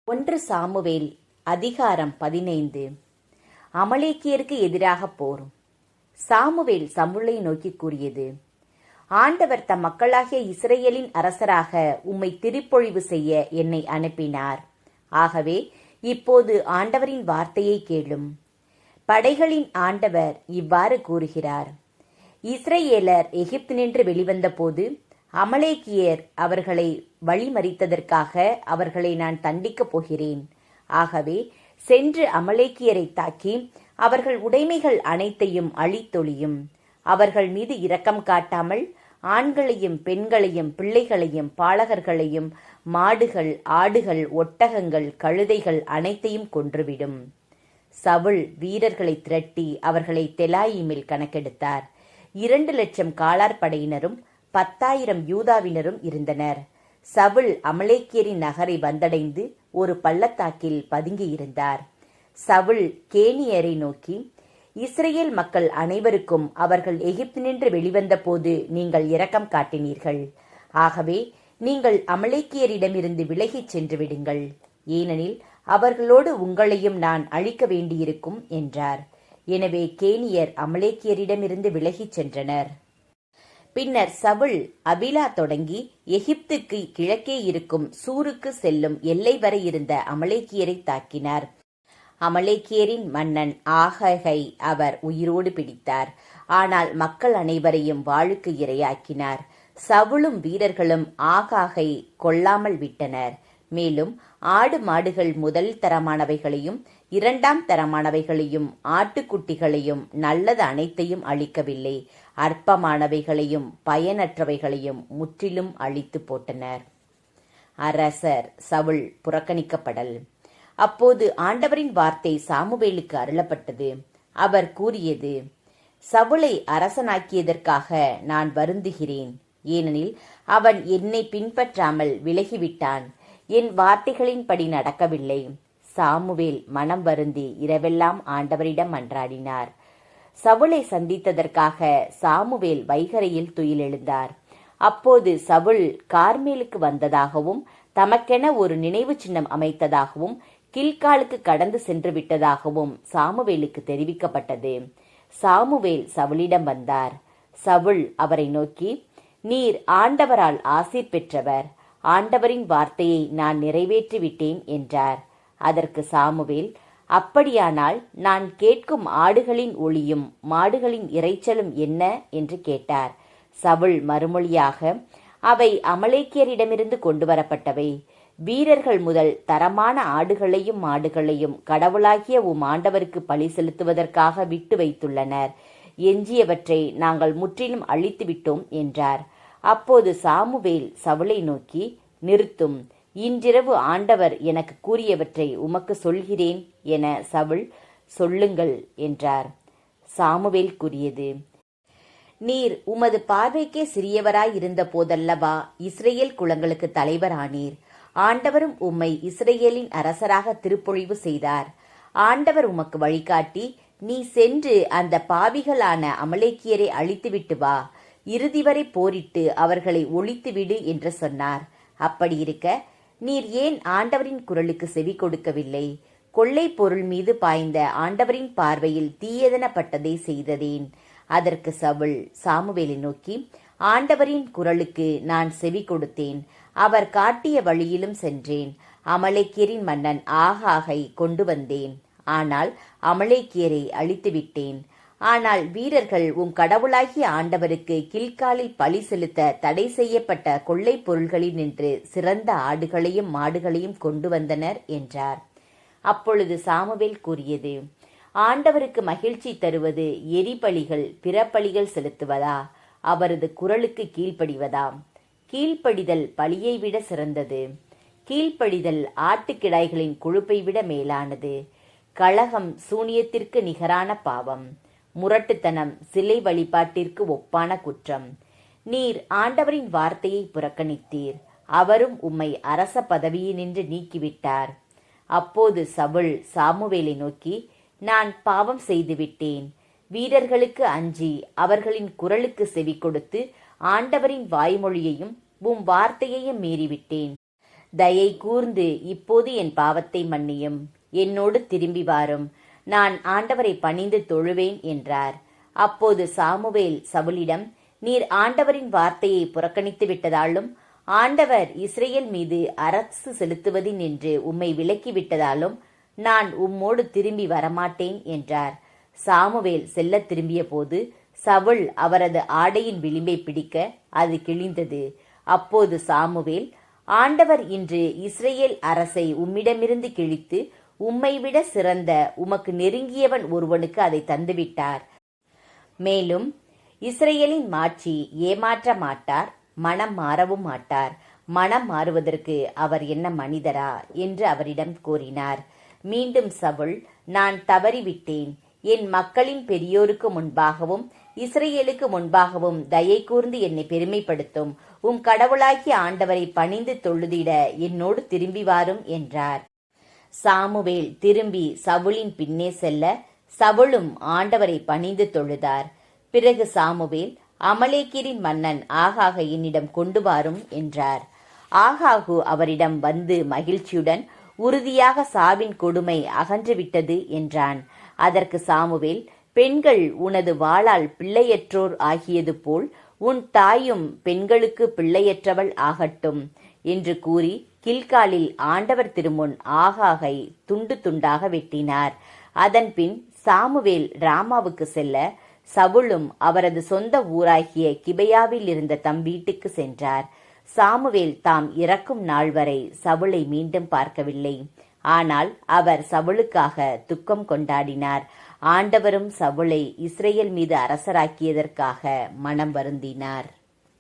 ஒன்று சாமுவேல் அதிகாரம் 15. அமலேக்கியருக்கு எதிராக போர். சாமுவேல் சவுலை நோக்கி கூறியது: ஆண்டவர் தம் மக்களாகிய இஸ்ரவேலின் அரசராக உம்மை திருப்பொழிவு செய்ய என்னை அனுப்பினார். ஆகவே இப்போது ஆண்டவரின் வார்த்தையை கேளும். படைகளின் ஆண்டவர் இவ்வாறு கூறுகிறார்: இஸ்ரவேலர் எகிப்தினின்று வெளிவந்த போது அமலேக்கியர் அவர்களை வழிமறித்ததற்காக அவர்களை நான் தண்டிக்கப் போகிறேன். ஆகவே சென்று அமலேக்கியரை தாக்கி அவர்கள் உடைமைகள் அனைத்தையும் அழித்தொழியும். அவர்கள் மீது இரக்கம் காட்டாமல் ஆண்களையும் பெண்களையும் பிள்ளைகளையும் பாலகர்களையும் மாடுகள் ஆடுகள் ஒட்டகங்கள் கழுதைகள் அனைத்தையும் கொன்றுவிடும். சவுல் வீரர்களை திரட்டி அவர்களை தெலாயிமில் கணக்கெடுத்தார். 2,00,000 காலார் படையினரும் 10,000 யூதாவினரும் இருந்தனர். சவுல் அமலேக்கியரின் நகரை வந்தடைந்து ஒரு பள்ளத்தாக்கில் பதுங்கியிருந்தார். சவுல் கேனியரை நோக்கி: இஸ்ரேல் மக்கள் அனைவருக்கும் அவர்கள் எகிப்தினின்று வெளிவந்த போது நீங்கள் இரக்கம் காட்டினீர்கள். ஆகவே நீங்கள் அமலேக்கியரிடமிருந்து விலகிச் சென்று விடுங்கள். ஏனெனில் அவர்களோடு உங்களையும் நான் அழிக்க வேண்டியிருக்கும் என்றார். எனவே கேனியர் அமலேக்கியரிடமிருந்து விலகிச் சென்றனர். பின்னர் சவுல் அபிலா தொடங்கி எகிப்துக்கு கிழக்கே இருக்கும் சூருக்கு செல்லும் எல்லை வரை இருந்த அமலேக்கியரை தாக்கினார். அமலேக்கியரின் மன்னன் ஆககை அவர் உயிரோடு பிடித்தார். ஆனால் மக்கள் அனைவரையும் வாளுக்கு இரையாக்கினார். சவுலும் வீரர்களும் ஆகாகை கொல்லாமல் விட்டனர். மேலும் ஆடு மாடுகள் முதல் தரமானவைகளையும் 2ஆம் தரமானவைகளையும் ஆட்டுக்குட்டிகளையும் நல்லது அனைத்தையும் அழிக்கவில்லை. அற்பமானவைகளையும் பயனற்றவைகளையும் முற்றிலும் அழித்து போட்டனர். அரசர் சவுல் புறக்கணிக்கப்படல். அப்போது ஆண்டவரின் வார்த்தை சாமுவேலுக்கு அருளப்பட்டது. அவர் கூறியது: சவுலை அரசனாக்கியதற்காக நான் வருந்துகிறேன். ஏனெனில் அவன் என்னை பின்பற்றாமல் விலகிவிட்டான். என் வார்த்தைகளின்படி நடக்கவில்லை. சாமுவேல் மனம் வருந்தி இரவெல்லாம் ஆண்டவரிடம் மன்றாடினார். சவுலை சந்தித்ததற்காக சாமுவேல் வைகரையில் துயிலெழுந்தார். அப்போது சவுல் கார்மேலுக்கு வந்ததாகவும் தமக்கென ஒரு நினைவு சின்னம் அமைத்ததாகவும் கில்காலுக்கு கடந்து சென்று விட்டதாகவும் சாமுவேலுக்கு தெரிவிக்கப்பட்டது. சாமுவேல் சவுலிடம் வந்தார். சவுல் அவரை நோக்கி: நீர் ஆண்டவரால் ஆசீர் பெற்றவர். ஆண்டவரின் வார்த்தையை நான் நிறைவேற்றிவிட்டேன் என்றார். அதற்கு சாமுவேல்: அப்படியானால் நான் கேட்கும் ஆடுகளின் ஒளியும் மாடுகளின் இரைச்சலும் என்ன என்று கேட்டார். சவுல் மறுமொழியாக: அவை அமலேக்கியரிடமிருந்து கொண்டு வரப்பட்டவை. வீரர்கள் முதல் தரமான ஆடுகளையும் மாடுகளையும் கடவுளாகிய உம் ஆண்டவருக்கு பலி செலுத்துவதற்காக விட்டு வைத்துள்ளனர். எஞ்சியவற்றை நாங்கள் முற்றிலும் அழித்து விட்டோம் என்றார். அப்போது சாமுவேல் சவுலை நோக்கி: நிறுத்தும். இன்றிரவு ஆண்டவர் எனக்கு கூறியவற்றை உமக்கு சொல்கிறேன் என சவுல் சொல்லுங்கள் என்றார். சாமுவேல் கூறியது: நீர் உமது பார்வைக்கே சிறியவராயிருந்த போதல்லவா இஸ்ரேல் குலங்களுக்கு தலைவரானீர். ஆண்டவரும் உம்மை இஸ்ரேலின் அரசராக திருப்பொழிவு செய்தார். ஆண்டவர் உமக்கு வழிகாட்டி, நீ சென்று அந்த பாவிகளான அமலேக்கியரை அழித்துவிட்டு வா. இறுதி வரை போரிட்டு அவர்களை ஒழித்துவிடு என்று சொன்னார். அப்படி இருக்க நீர் ஏன் ஆண்டவரின் குரலுக்கு செவி கொடுக்கவில்லை? கொள்ளை பொருள் மீது பாய்ந்த ஆண்டவரின் பார்வையில் தீயதனப்பட்டதை செய்ததேன்? அதற்கு சவுல் சாமுவேலை நோக்கி: ஆண்டவரின் குரலுக்கு நான் செவி கொடுத்தேன். அவர் காட்டிய வழியிலும் சென்றேன். அமலேக்கியரின் மன்னன் ஆகாகை கொண்டு வந்தேன். ஆனால் அமலேக்கியரை அழித்துவிட்டேன். ஆனால் வீரர்கள் உம் கடவுளாகிய ஆண்டவருக்கு கில்காலில் பலி செலுத்த தடை செய்யப்பட்ட கொள்ளை பொருள்களினின்று சிறந்த ஆடுகளையும் மாடுகளையும் கொண்டு வந்தனர் என்றார். அப்பொழுது சாமுவேல் கூறியது: ஆண்டவருக்கு மகிழ்ச்சி தருவது எரிபலிகள் பிறப்பலிகள் செலுத்துவதா? அவரது குரலுக்கு கீழ்ப்படிவதா? கீழ்ப்படிதல் பலியை விட சிறந்தது. கீழ்ப்படிதல் ஆட்டுக்கிடாய்களின் கொழுப்பை விட மேலானது. கலகம் சூனியத்திற்கு நிகரான பாவம். முரட்டுத்தனம் சிலை வழிபாட்டிற்கு ஒப்பான குற்றம். நீர் ஆண்டவரின் வார்த்தையை புறக்கணித்தீர். அவரும் உம்மை அரச பதவியினின்று நீக்கிவிட்டார். அப்போது சவுல் சாமுவேலை நோக்கி: நான் பாவம் செய்துவிட்டேன். வீரர்களுக்கு அஞ்சி அவர்களின் குரலுக்கு செவி கொடுத்து ஆண்டவரின் வாய்மொழியையும் உம் வார்த்தையையும் மீறிவிட்டேன். தயை கூர்ந்து இப்போது என் பாவத்தை மன்னியும், என்னோடு திரும்பி வாரும், நான் ஆண்டவரை பணிந்து தொழுவேன் என்றார். அப்போது சாமுவேல் சவுலிடம், நீர் ஆண்டவரின் வார்த்தையை புறக்கணித்து விட்டதாலும் ஆண்டவர் இஸ்ரேல் மீது அரசு செலுத்துவதினின்று உம்மை விலக்கிவிட்டதாலும் நான் உம்மோடு திரும்பி வரமாட்டேன் என்றார். சாமுவேல் செல்ல திரும்பிய போது சவுல் அவரது ஆடையின் விளிம்பை பிடிக்க அது கிழிந்தது. அப்போது சாமுவேல், ஆண்டவர் இன்று இஸ்ரேல் அரசை உம்மிடமிருந்து கிழித்து உம்மைவிட சிறந்த உமக்கு நெருங்கியவன் ஒருவனுக்கு அதை தந்துவிட்டார். மேலும் இஸ்ரேலின் மாட்சி ஏமாற்ற மாட்டார், மனம் மாறவும் மாட்டார். மனம் மாறுவதற்கு அவர் என்ன மனிதரா என்று அவரிடம் கூறினார். மீண்டும் சவுல், நான் தவறிவிட்டேன், என் மக்களின் பெரியோருக்கு முன்பாகவும் இஸ்ரேலுக்கு முன்பாகவும் தயை கூர்ந்து என்னை பெருமைப்படுத்தும், உம் கடவுளாகிய ஆண்டவரை பணிந்து தொழுதிட என்னோடு திரும்பி வாரும் என்றார். சாமுவேல் திரும்பி சவுலின் பின்னே செல்ல சவுலும் ஆண்டவரை பணிந்து தொழுதார். பிறகு சாமுவேல், அமலேக்கியரின் மன்னன் ஆகாகை என்னிடம் கொண்டு வாரும் என்றார். ஆகாகு அவரிடம் வந்து மகிழ்ச்சியுடன், உறுதியாக சாவின் கொடுமை அகன்றுவிட்டது என்றான். அதற்கு சாமுவேல், பெண்கள் உனது வாளால் பிள்ளையற்றோர் ஆகியது போல் உன் தாயும் பெண்களுக்கு பிள்ளையற்றவள் ஆகட்டும் என்று கூறி கில்காலில் ஆண்டவர் திருமுன் ஆகாகை துண்டு துண்டாக வெட்டினார். அதன்பின் சாமுவேல் ராமாவுக்கு செல்ல சவுலும் அவரது சொந்த ஊராகிய கிபையாவில் இருந்த தம் வீட்டுக்கு சென்றார். சாமுவேல் தாம் இறக்கும் நாள் வரை சவுலை மீண்டும் பார்க்கவில்லை. ஆனால் அவர் சவுலுக்காக துக்கம் கொண்டாடினார். ஆண்டவரும் சவுலை இஸ்ரேல் மீது அரசராக்கியதற்காக மனம் வருந்தினார்.